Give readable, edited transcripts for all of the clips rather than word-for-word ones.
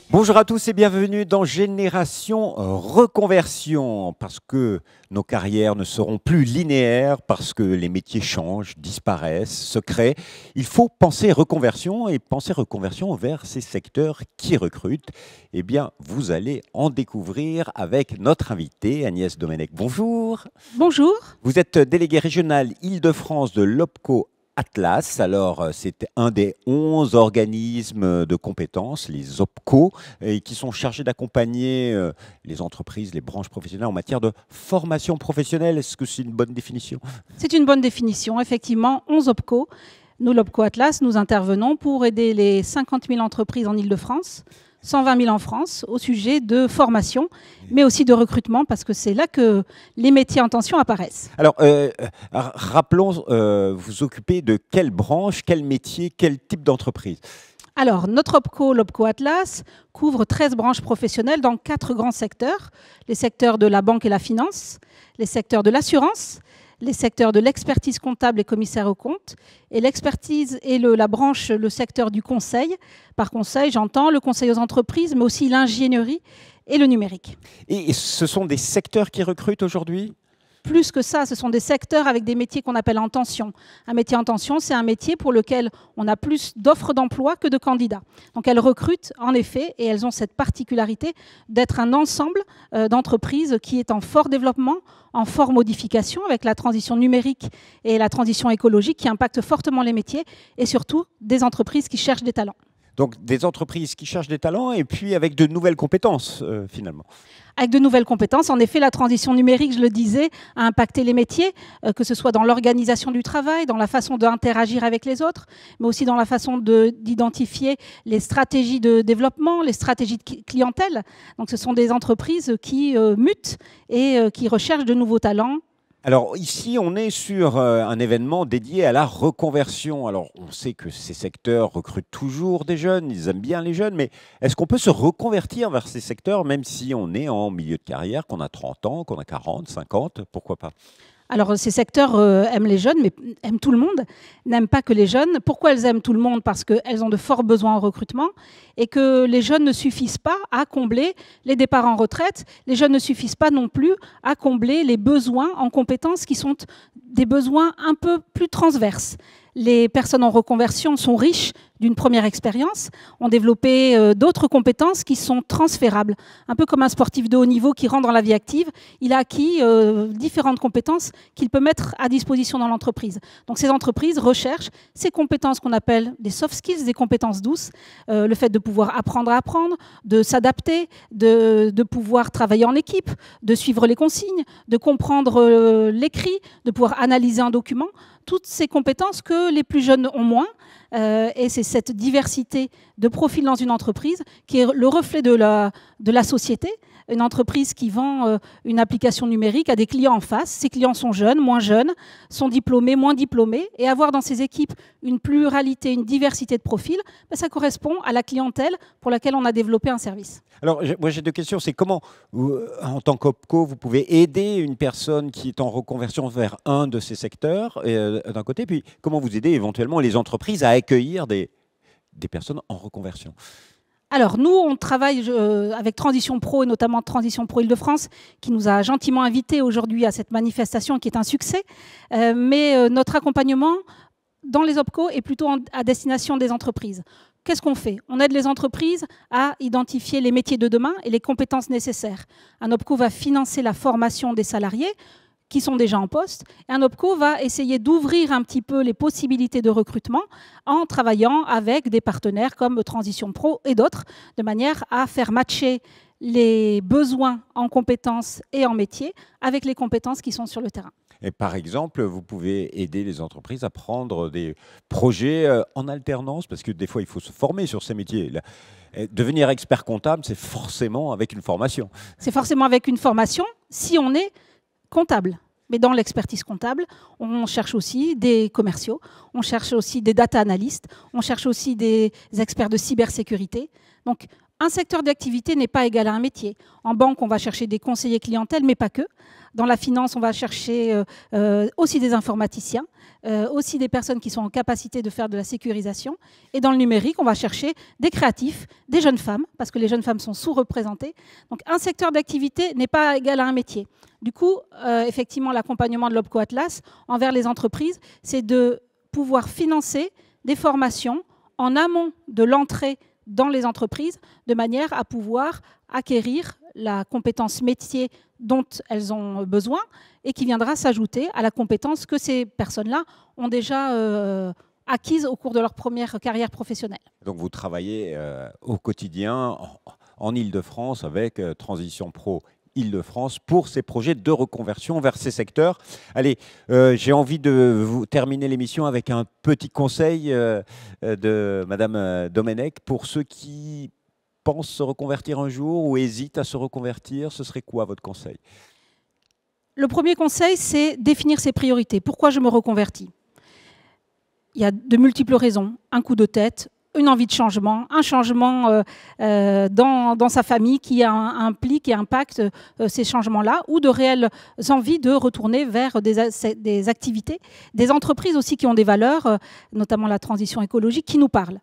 Bonjour à tous et bienvenue dans Génération Reconversion, parce que nos carrières ne seront plus linéaires, parce que les métiers changent, disparaissent, se créent. Il faut penser reconversion et penser reconversion vers ces secteurs qui recrutent. Eh bien, vous allez en découvrir avec notre invitée Agnès Domenech. Bonjour. Bonjour. Vous êtes déléguée régionale Île-de-France de l'OPCO Atlas. Alors, c'est un des 11 organismes de compétences, les OPCO, qui sont chargés d'accompagner les entreprises, les branches professionnelles en matière de formation professionnelle. Est-ce que c'est une bonne définition? C'est une bonne définition, effectivement. 11 OPCO. Nous, l'OPCO Atlas, nous intervenons pour aider les 50 000 entreprises en Île-de-France, 120 000 en France, au sujet de formation, mais aussi de recrutement, parce que c'est là que les métiers en tension apparaissent. Alors, rappelons, vous occupez de quelle branche, quel métier, quel type d'entreprise? Alors, notre OPCO, l'OPCO Atlas, couvre 13 branches professionnelles dans 4 grands secteurs. Les secteurs de la banque et la finance, les secteurs de l'assurance, les secteurs de l'expertise comptable et commissaire aux comptes, et l'expertise et la branche, le secteur du conseil. Par conseil, j'entends le conseil aux entreprises, mais aussi l'ingénierie et le numérique. Et ce sont des secteurs qui recrutent aujourd'hui? Plus que ça, ce sont des secteurs avec des métiers qu'on appelle en tension. Un métier en tension, c'est un métier pour lequel on a plus d'offres d'emploi que de candidats. Donc elles recrutent en effet, et elles ont cette particularité d'être un ensemble d'entreprises qui est en fort développement, en fort modification avec la transition numérique et la transition écologique qui impactent fortement les métiers, et surtout des entreprises qui cherchent des talents. Donc des entreprises qui cherchent des talents et puis avec de nouvelles compétences finalement. Avec de nouvelles compétences. En effet, la transition numérique, je le disais, a impacté les métiers, que ce soit dans l'organisation du travail, dans la façon d'interagir avec les autres, mais aussi dans la façon d'identifier les stratégies de développement, les stratégies de clientèle. Donc ce sont des entreprises qui mutent et qui recherchent de nouveaux talents. Alors ici, on est sur un événement dédié à la reconversion. Alors on sait que ces secteurs recrutent toujours des jeunes, ils aiment bien les jeunes, mais est-ce qu'on peut se reconvertir vers ces secteurs même si on est en milieu de carrière, qu'on a 30 ans, qu'on a 40, 50, pourquoi pas? Alors, ces secteurs aiment les jeunes, mais aiment tout le monde, n'aiment pas que les jeunes. Pourquoi elles aiment tout le monde? Parce qu'elles ont de forts besoins en recrutement et que les jeunes ne suffisent pas à combler les départs en retraite. Les jeunes ne suffisent pas non plus à combler les besoins en compétences qui sont des besoins un peu plus transverses. Les personnes en reconversion sont riches d'une première expérience, ont développé d'autres compétences qui sont transférables. Un peu comme un sportif de haut niveau qui rentre dans la vie active, il a acquis différentes compétences qu'il peut mettre à disposition dans l'entreprise. Donc ces entreprises recherchent ces compétences qu'on appelle des soft skills, des compétences douces, le fait de pouvoir apprendre à apprendre, de s'adapter, de pouvoir travailler en équipe, de suivre les consignes, de comprendre l'écrit, de pouvoir analyser un document. Toutes ces compétences que les plus jeunes ont moins. Et c'est cette diversité de profils dans une entreprise qui est le reflet de la société. Une entreprise qui vend une application numérique à des clients en face. Ces clients sont jeunes, moins jeunes, sont diplômés, moins diplômés. Et avoir dans ces équipes une pluralité, une diversité de profils, ça correspond à la clientèle pour laquelle on a développé un service. Alors, moi j'ai deux questions. C'est comment, en tant qu'OPCO, vous pouvez aider une personne qui est en reconversion vers un de ces secteurs, d'un côté, puis comment vous aidez éventuellement les entreprises à accueillir des personnes en reconversion? Alors, nous, on travaille avec Transition Pro, et notamment Transition Pro Île-de-France, qui nous a gentiment invités aujourd'hui à cette manifestation qui est un succès. Mais notre accompagnement dans les OPCO est plutôt à destination des entreprises. Qu'est-ce qu'on fait? On aide les entreprises à identifier les métiers de demain et les compétences nécessaires. Un OPCO va financer la formation des salariés qui sont déjà en poste. Et un OPCO va essayer d'ouvrir un petit peu les possibilités de recrutement en travaillant avec des partenaires comme Transition Pro et d'autres, de manière à faire matcher les besoins en compétences et en métiers avec les compétences qui sont sur le terrain. Et par exemple, vous pouvez aider les entreprises à prendre des projets en alternance, parce que des fois, il faut se former sur ces métiers. Devenir expert comptable, c'est forcément avec une formation. C'est forcément avec une formation si on est comptable. Mais dans l'expertise comptable, on cherche aussi des commerciaux, on cherche aussi des data analystes, on cherche aussi des experts de cybersécurité. Donc, un secteur d'activité n'est pas égal à un métier. En banque, on va chercher des conseillers clientèle, mais pas que. Dans la finance, on va chercher aussi des informaticiens, aussi des personnes qui sont en capacité de faire de la sécurisation. Et dans le numérique, on va chercher des créatifs, des jeunes femmes, parce que les jeunes femmes sont sous-représentées. Donc un secteur d'activité n'est pas égal à un métier. Du coup, effectivement, l'accompagnement de l'OPCO Atlas envers les entreprises, c'est de pouvoir financer des formations en amont de l'entrée dans les entreprises, de manière à pouvoir acquérir la compétence métier dont elles ont besoin et qui viendra s'ajouter à la compétence que ces personnes-là ont déjà acquise au cours de leur première carrière professionnelle. Donc vous travaillez au quotidien en Île-de-France avec Transition Pro Île-de-France pour ces projets de reconversion vers ces secteurs. Allez, j'ai envie de vous terminer l'émission avec un petit conseil de Madame Domenech pour ceux qui pensent se reconvertir un jour ou hésitent à se reconvertir. Ce serait quoi votre conseil? Le premier conseil, c'est définir ses priorités. Pourquoi je me reconvertis? Il y a de multiples raisons. Un coup de tête, une envie de changement, un changement dans sa famille qui implique et impacte ces changements-là, ou de réelles envies de retourner vers des activités, des entreprises aussi qui ont des valeurs, notamment la transition écologique, qui nous parlent.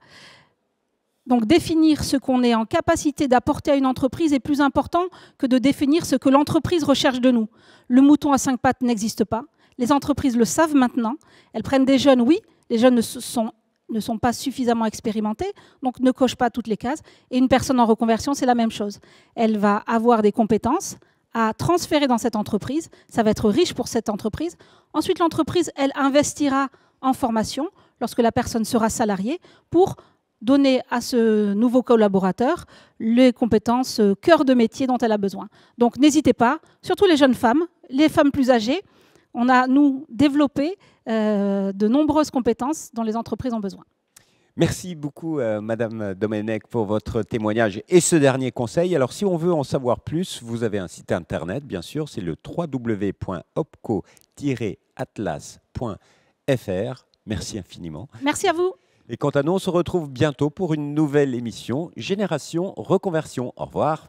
Donc définir ce qu'on est en capacité d'apporter à une entreprise est plus important que de définir ce que l'entreprise recherche de nous. Le mouton à 5 pattes n'existe pas. Les entreprises le savent maintenant. Elles prennent des jeunes, oui. Les jeunes ne sont pas suffisamment expérimentés, donc ne cochent pas toutes les cases. Et une personne en reconversion, c'est la même chose. Elle va avoir des compétences à transférer dans cette entreprise. Ça va être riche pour cette entreprise. Ensuite, l'entreprise, elle investira en formation lorsque la personne sera salariée pour donner à ce nouveau collaborateur les compétences cœur de métier dont elle a besoin. Donc n'hésitez pas, surtout les jeunes femmes, les femmes plus âgées. On a, nous, développé de nombreuses compétences dont les entreprises ont besoin. Merci beaucoup, Madame Domenech, pour votre témoignage et ce dernier conseil. Alors, si on veut en savoir plus, vous avez un site internet, bien sûr, c'est le www.opco-atlas.fr. Merci infiniment. Merci à vous. Et quant à nous, on se retrouve bientôt pour une nouvelle émission Génération Reconversion. Au revoir.